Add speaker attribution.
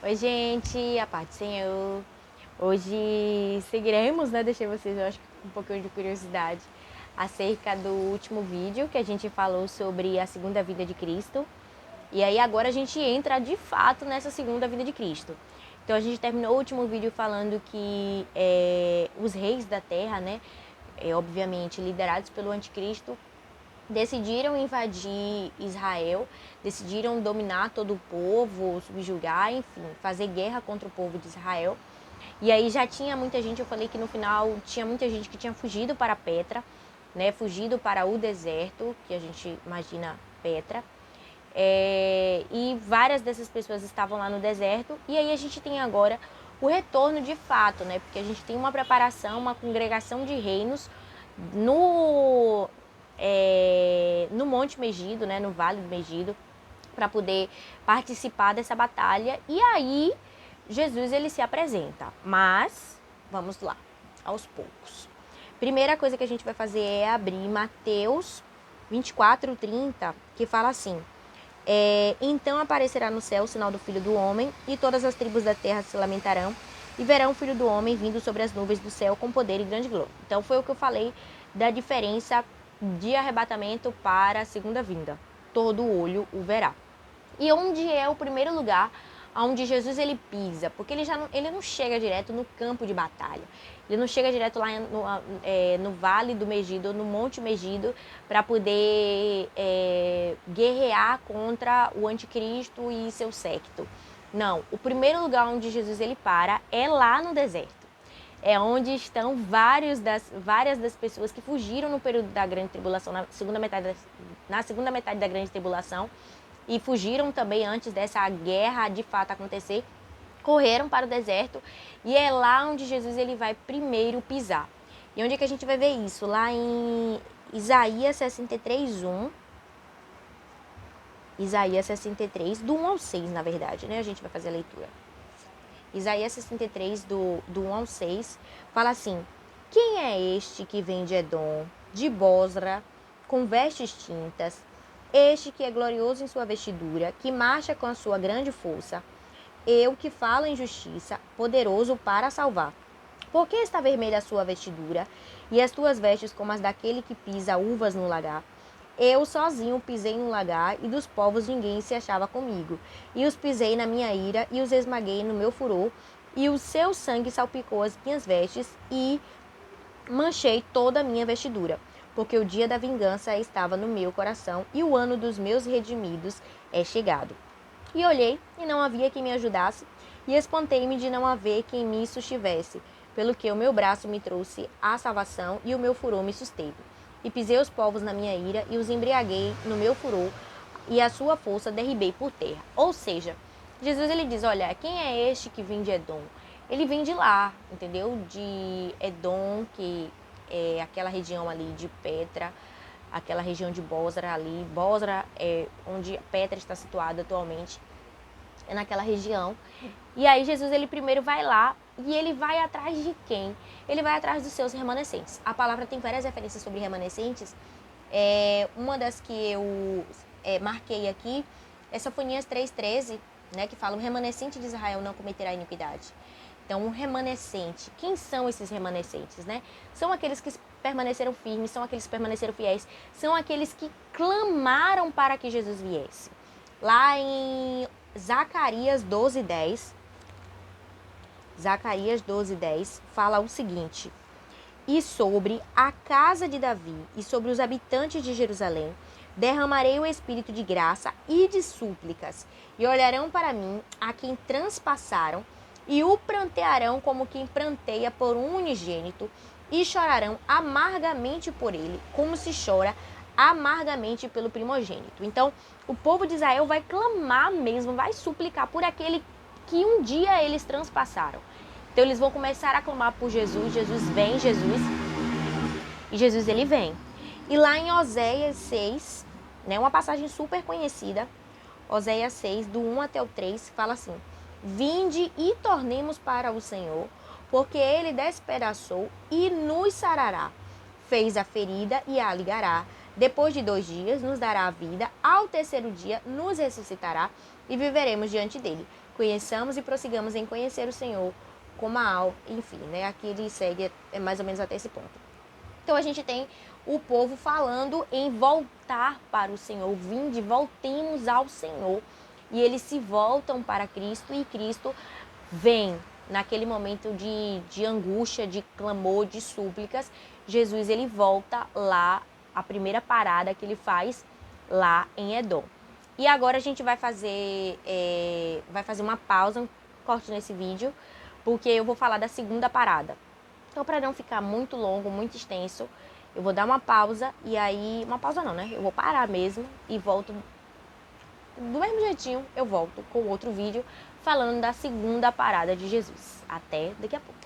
Speaker 1: Oi, gente, a paz do Senhor. Hoje seguiremos, né? Deixei vocês, eu acho, com um pouquinho de curiosidade acerca do último vídeo que a gente falou sobre a segunda vinda de Cristo. E aí agora a gente entra de fato nessa segunda vinda de Cristo. Então a gente terminou o último vídeo falando que os reis da terra, né? Obviamente liderados pelo anticristo, decidiram invadir Israel, decidiram dominar todo o povo, subjugar, enfim, fazer guerra contra o povo de Israel. E aí já tinha muita gente, eu falei que no final tinha muita gente que tinha fugido para Petra, né, fugido para o deserto, que a gente imagina Petra. E várias dessas pessoas estavam lá no deserto. E aí a gente tem agora o retorno de fato, né, porque a gente tem uma preparação, uma congregação de reinos no Monte Megido, né, no Vale do Megido, para poder participar dessa batalha. E aí Jesus ele se apresenta, mas vamos lá, aos poucos. Primeira coisa que a gente vai fazer é abrir Mateus 24:30, que fala assim: então aparecerá no céu o sinal do Filho do Homem, e todas as tribos da terra se lamentarão, e verão o Filho do Homem vindo sobre as nuvens do céu com poder e grande glória. Então foi o que eu falei da diferença de arrebatamento para a segunda vinda. Todo olho o verá. E onde é o primeiro lugar onde Jesus ele pisa? Porque ele não chega direto no campo de batalha. Ele não chega direto lá no Vale do Megido, no Monte Megido, para poder guerrear contra o anticristo e seu séquito. Não, o primeiro lugar onde Jesus ele para é lá no deserto. É onde estão várias das pessoas que fugiram no período da grande tribulação, na segunda metade da grande tribulação, e fugiram também antes dessa guerra de fato acontecer, correram para o deserto, e é lá onde Jesus ele vai primeiro pisar. E onde é que a gente vai ver isso? Lá em Isaías 63:1. Isaías 63, do 1 ao 6, na verdade, né? A gente vai fazer a leitura. Isaías 63, do 1 ao 6, fala assim: quem é este que vem de Edom, de Bosra, com vestes tintas? Este que é glorioso em sua vestidura, que marcha com a sua grande força. Eu que falo em justiça, poderoso para salvar. Por que está vermelha a sua vestidura, e as tuas vestes como as daquele que pisa uvas no lagar? Eu sozinho pisei no lagar, e dos povos ninguém se achava comigo. E os pisei na minha ira, e os esmaguei no meu furor, e o seu sangue salpicou as minhas vestes, e manchei toda a minha vestidura. Porque o dia da vingança estava no meu coração, e o ano dos meus redimidos é chegado. E olhei, e não havia quem me ajudasse, e espantei-me de não haver quem me sustivesse, pelo que o meu braço me trouxe a salvação, e o meu furor me susteve. E pisei os povos na minha ira, e os embriaguei no meu furor, e a sua força derribei por terra. Ou seja, Jesus ele diz, olha, quem é este que vem de Edom? Ele vem de lá, entendeu? De Edom, que é aquela região ali de Petra, aquela região de Bosra ali. Bosra é onde Petra está situada atualmente, é naquela região. E aí Jesus ele primeiro vai lá, e ele vai atrás de quem? Ele vai atrás dos seus remanescentes. A palavra tem várias referências sobre remanescentes. Uma das que eu marquei aqui é Sofonias 3:13, né, que fala: o remanescente de Israel não cometerá iniquidade. Então, um remanescente, quem são esses remanescentes, né? São aqueles que permaneceram firmes, são aqueles que permaneceram fiéis, são aqueles que clamaram para que Jesus viesse. Lá em Zacarias 12:10, Zacarias 12:10 fala o seguinte: e sobre a casa de Davi e sobre os habitantes de Jerusalém derramarei o espírito de graça e de súplicas, e olharão para mim a quem transpassaram, e o prantearão como quem pranteia por um unigênito, e chorarão amargamente por ele, como se chora amargamente pelo primogênito. Então, o povo de Israel vai clamar mesmo, vai suplicar por aquele que um dia eles transpassaram. Então eles vão começar a clamar por Jesus. Jesus vem, e Jesus ele vem. E lá em Oséias 6, né, uma passagem super conhecida, Oséias 6, do 1 até o 3, fala assim: vinde e tornemos para o Senhor, porque ele despedaçou e nos sarará. Fez a ferida e a ligará. Depois de 2 dias nos dará a vida, ao terceiro dia nos ressuscitará, e viveremos diante dele. conheçamos e prossigamos em conhecer o Senhor como a alma, enfim, né? Aqui ele segue mais ou menos até esse ponto. Então a gente tem o povo falando em voltar para o Senhor, vinde, voltemos ao Senhor. E eles se voltam para Cristo e Cristo vem naquele momento de angústia, de clamor, de súplicas. Jesus ele volta lá, a primeira parada que ele faz lá em Edom. E agora a gente vai fazer uma pausa, um corte nesse vídeo, porque eu vou falar da segunda parada. Então, para não ficar muito longo, muito extenso, eu vou dar uma pausa e aí... Uma pausa não, né? Eu vou parar mesmo e volto... Do mesmo jeitinho, eu volto com outro vídeo falando da segunda parada de Jesus. Até daqui a pouco.